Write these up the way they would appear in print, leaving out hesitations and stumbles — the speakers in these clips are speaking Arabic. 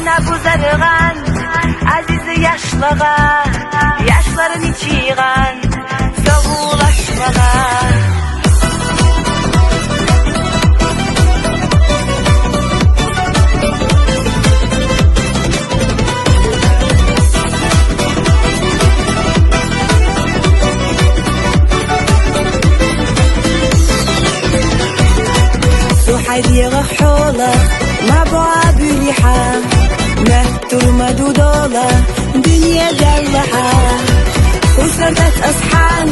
Ana buzarıgan aziz yaşlığa, yaşların içiğen soğulaşmağa. حديقة حولة مع بعض ريحة مهتر مدودولة دنيا دلحة وسردت أصحان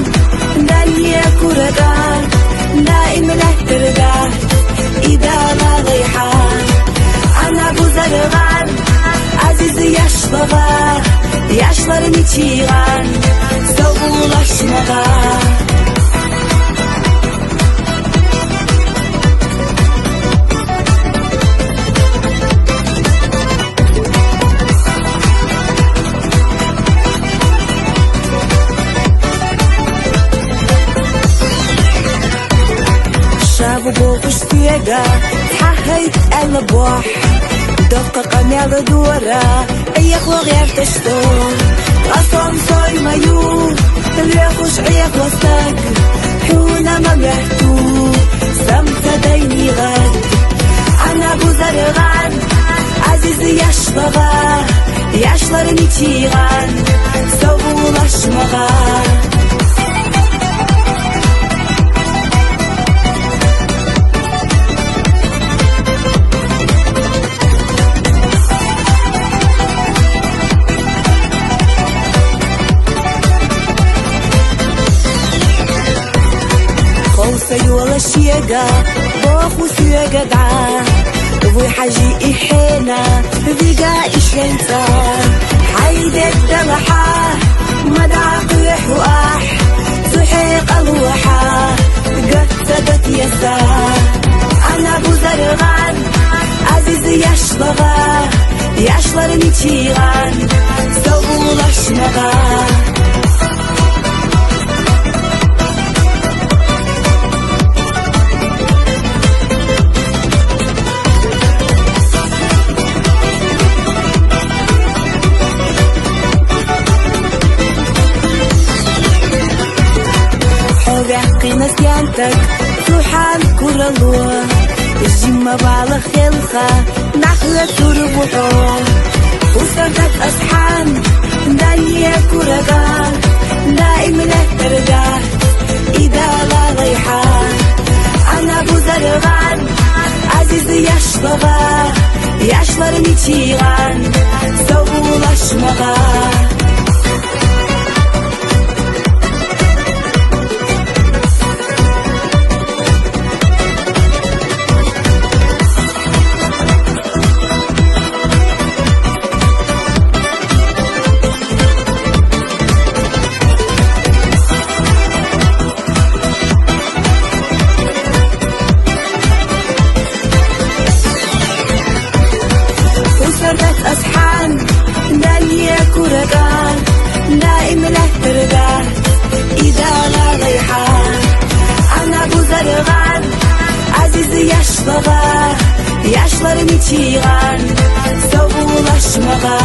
دنيا كردان دائم له ترجع إذا لا ضيحة أنا بزرغان عزيز yaşlığa yaşların içiğen soğulaşmağa. شابو بوغش تيجا تحهيت البوح دقق ميال دورا ايخ وغير تشتو غصم صوي مايو اليخوش عيخ وستاق حونا ما مهتو سمت ديني غد انا بزرغان عزيز yaşlığa yaşların içiğen soğulaşmağa. سيولا شيقة بوخو سيقة دعا ابوي حاجي إحينا ذيقا إشينتا حيدك دلحا مدعا قيح وآح سحيق الوحا قتدت يسا أنا بزرغان عزيز yaşlığa yaşların içiğen soğulaşmağa. قيمة سيانتك سوحان كرلوه الجمة بعلى خلخة نحلة تربوحوه وسردت أصحان دنيا كرقان دائم له ترجع إذا لا ضيحة أنا بزرغان عزيز yaşlığa yaşların içiğen soğulaşmağa. سردت أصحان دنيا كردان دائم له ترجع إذا لا ضيحة أنا بزرغان عزيز yaşlığa yaşların içiğen soğulaşmağa.